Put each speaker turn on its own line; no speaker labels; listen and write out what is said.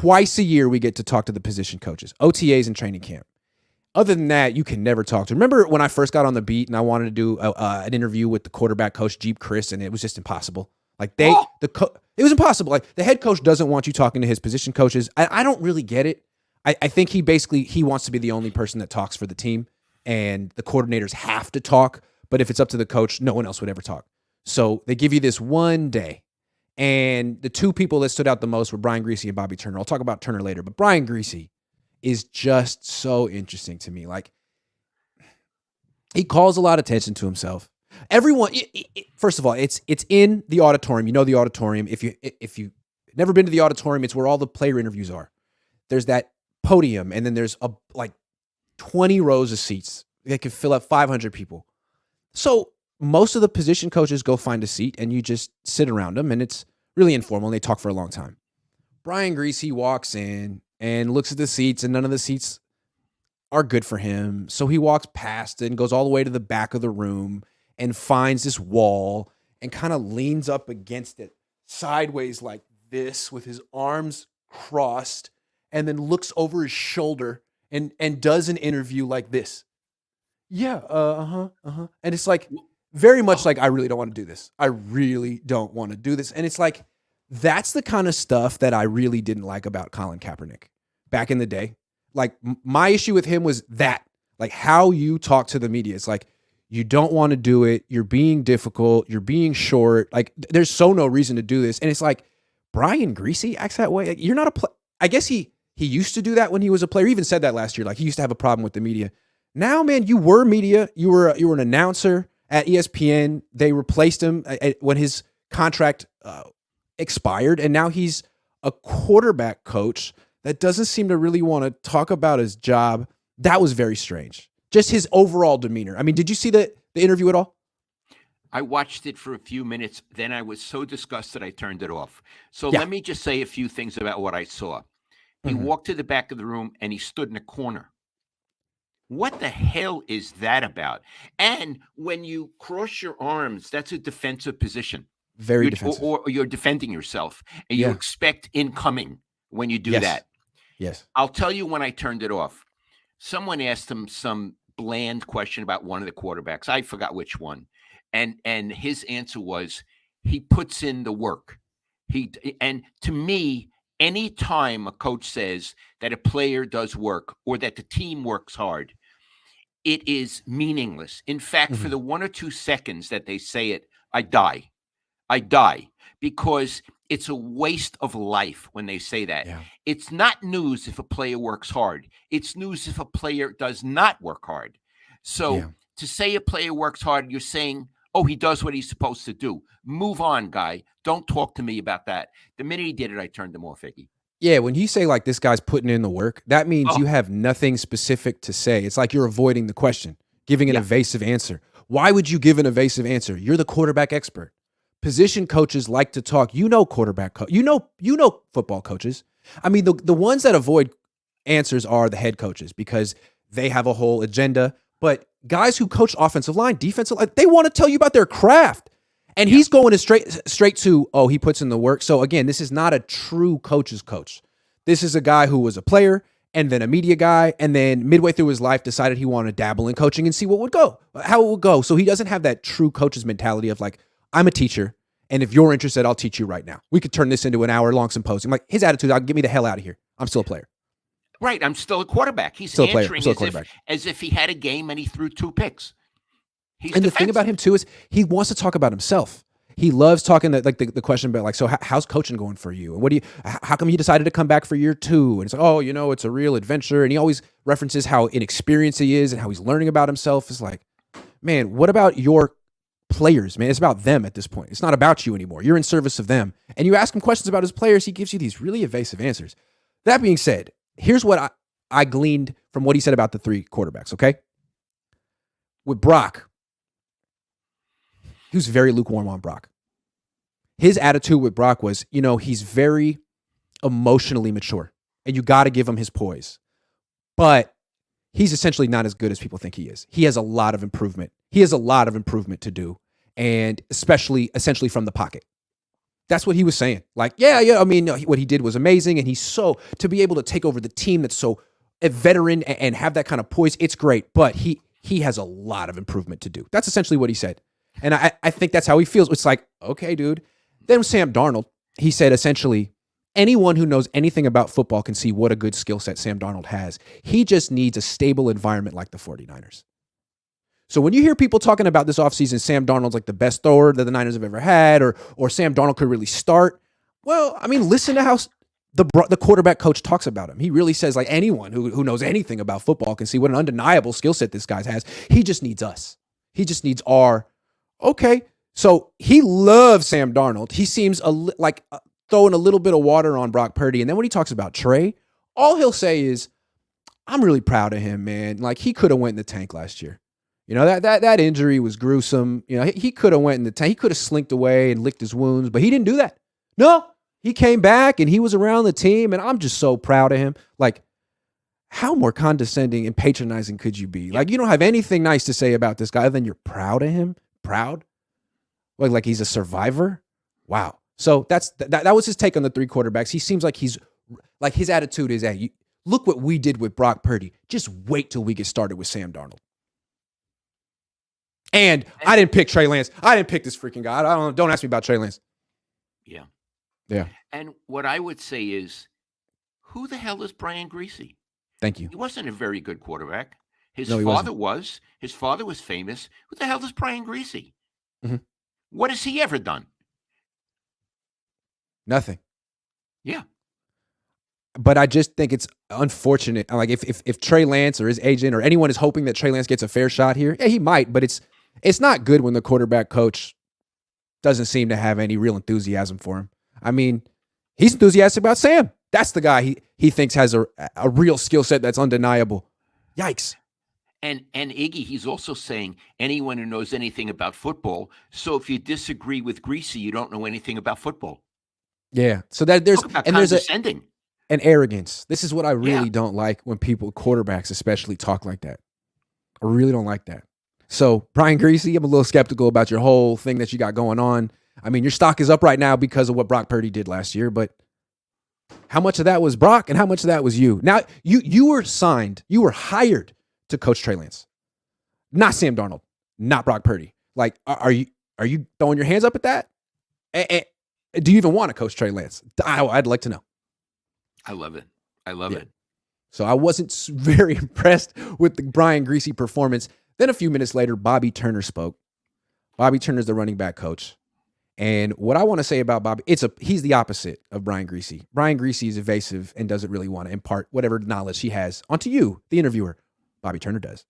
twice a year we get to talk to the position coaches, OTAs and training camp. Other than that, you can never talk to. Remember when I first got on the beat and I wanted to do an interview with the quarterback coach, Jeep Chris, and it was just impossible. Like it was impossible. Like the head coach doesn't want you talking to his position coaches. I don't really get it. I think he wants to be the only person that talks for the team, and the coordinators have to talk. But if it's up to the coach, no one else would ever talk. So they give you this one day. And the two people that stood out the most were Brian Griese and Bobby Turner. I'll talk about Turner later, but Brian Griese is just so interesting to me. Like, he calls a lot of attention to himself. Everyone, first of all, it's in the auditorium. You know the auditorium. If you've never been to the auditorium, it's where all the player interviews are. There's that podium, and then there's 20 rows of seats. They can fill up 500 people. So most of the position coaches go find a seat, and you just sit around them, and it's really informal, and they talk for a long time. Brian Griese walks in and looks at the seats, and none of the seats are good for him. So he walks past and goes all the way to the back of the room and finds this wall and kind of leans up against it sideways like this with his arms crossed, and then looks over his shoulder and does an interview like this. Yeah, And it's like, very much like, I really don't want to do this. I really don't want to do this. And it's like, that's the kind of stuff that I really didn't like about Colin Kaepernick back in the day. Like, my issue with him was that, like, how you talk to the media. It's like, you don't want to do it. You're being difficult. You're being short. Like, there's no reason to do this. And it's like, Brian Griese acts that way. Like, you're not a player. I guess he used to do that when he was a player. He even said that last year. Like, he used to have a problem with the media. Now, man, you were media. You were an announcer at ESPN. They replaced him when his contract expired, and now he's a quarterback coach that doesn't seem to really want to talk about his job. That was very strange. Just his overall demeanor. I mean, did you see the interview at all?
I watched it for a few minutes. Then I was so disgusted I turned it off. So Let me just say a few things about what I saw. He walked to the back of the room and he stood in a corner. What the hell is that about? And when you cross your arms, that's a defensive position.
Very defensive.
Or you're defending yourself, and you expect incoming when you do that.
Yes.
I'll tell you when I turned it off. Someone asked him some bland question about one of the quarterbacks. I forgot which one. And his answer was, he puts in the work. And to me, any time a coach says that a player does work or that the team works hard, it is meaningless. In fact, for the 1 or 2 seconds that they say it, I die because it's a waste of life when they say that. Yeah. It's not news if a player works hard. It's news if a player does not work hard. So to say a player works hard, you're saying, oh, he does what he's supposed to do. Move on, guy. Don't talk to me about that. The minute he did it, I turned him off, Iggy.
Yeah, when you say, like, this guy's putting in the work, that means you have nothing specific to say. It's like you're avoiding the question, giving an evasive answer. Why would you give an evasive answer? You're the quarterback expert. Position coaches like to talk. You know you know football coaches. I mean, the ones that avoid answers are the head coaches because they have a whole agenda. But guys who coach offensive line, defensive line, they want to tell you about their craft. And he's going straight to, oh, he puts in the work. So again, this is not a true coach's coach. This is a guy who was a player and then a media guy, and then midway through his life decided he wanted to dabble in coaching and see how it would go. So he doesn't have that true coach's mentality of like, I'm a teacher, and if you're interested, I'll teach you right now. We could turn this into an hour-long symposium. Like, his attitude, get me the hell out of here. I'm still a player.
Right, I'm still a quarterback. He's
still
answering as if he had a game and he threw 2 picks.
And the thing about him too is he wants to talk about himself. He loves talking the question about like, so how's coaching going for you? And how come you decided to come back for year 2? And it's like, oh, it's a real adventure. And he always references how inexperienced he is and how he's learning about himself. It's like, man, what about your players, man? It's about them at this point. It's not about you anymore. You're in service of them. And you ask him questions about his players, he gives you these really evasive answers. That being said, here's what I gleaned from what he said about the 3 quarterbacks, okay? With Brock, he was very lukewarm on Brock. His attitude with Brock was, he's very emotionally mature, and you got to give him his poise. But he's essentially not as good as people think he is. He has a lot of improvement. He has a lot of improvement to do, and essentially from the pocket. That's what he was saying. Like, yeah. I mean, what he did was amazing, and he's so to be able to take over the team that's so a veteran and have that kind of poise. It's great, but he has a lot of improvement to do. That's essentially what he said, and I think that's how he feels. It's like, okay, dude. Then with Sam Darnold, he said essentially, anyone who knows anything about football can see what a good skill set Sam Darnold has. He just needs a stable environment like the 49ers. So when you hear people talking about this offseason, Sam Darnold's like the best thrower that the Niners have ever had, or Sam Darnold could really start. Well, I mean, listen to how the quarterback coach talks about him. He really says like anyone who knows anything about football can see what an undeniable skill set this guy has. He just needs us. He just needs our, okay. So he loves Sam Darnold. He seems like throwing a little bit of water on Brock Purdy. And then when he talks about Trey, all he'll say is, I'm really proud of him, man. Like he could have went in the tank last year. You know, that injury was gruesome. You know, he could have went in the tank. He could have slinked away and licked his wounds, but he didn't do that. No, he came back and he was around the team, and I'm just so proud of him. Like, how more condescending and patronizing could you be? Like, you don't have anything nice to say about this guy other than you're proud of him? Proud? Like he's a survivor? Wow. So that was his take on the three quarterbacks. He seems like his attitude is, hey, look what we did with Brock Purdy. Just wait till we get started with Sam Darnold. And I didn't pick Trey Lance. I didn't pick this freaking guy. Don't ask me about Trey Lance.
Yeah.
Yeah.
And what I would say is, who the hell is Brian Griese?
Thank you.
He wasn't a very good quarterback. His
No, he
father
wasn't.
was. His father was famous. Who the hell is Brian Griese?
Mm-hmm.
What has he ever done?
Nothing.
Yeah.
But I just think it's unfortunate. Like if Trey Lance or his agent or anyone is hoping that Trey Lance gets a fair shot here, yeah, he might, but it's not good when the quarterback coach doesn't seem to have any real enthusiasm for him. I mean, he's enthusiastic about Sam. That's the guy he thinks has a real skill set that's undeniable. Yikes.
And Iggy, he's also saying anyone who knows anything about football. So if you disagree with Griese, you don't know anything about football.
Yeah. So that there's
condescending.
An arrogance. This is what I really don't like when people, quarterbacks especially, talk like that. I really don't like that. So, Brian Griese, I'm a little skeptical about your whole thing that you got going on. I mean, your stock is up right now because of what Brock Purdy did last year, but how much of that was Brock and how much of that was you? Now, you were hired to coach Trey Lance, not Sam Darnold, not Brock Purdy. Like, are you throwing your hands up at that? Do you even want to coach Trey Lance? I'd like to know.
I love it. I love it.
So I wasn't very impressed with the Brian Griese performance. Then a few minutes later, Bobby Turner spoke. Bobby Turner's the running back coach. And what I want to say about Bobby, he's the opposite of Brian Griese. Brian Griese is evasive and doesn't really want to impart whatever knowledge he has onto you, the interviewer. Bobby Turner does.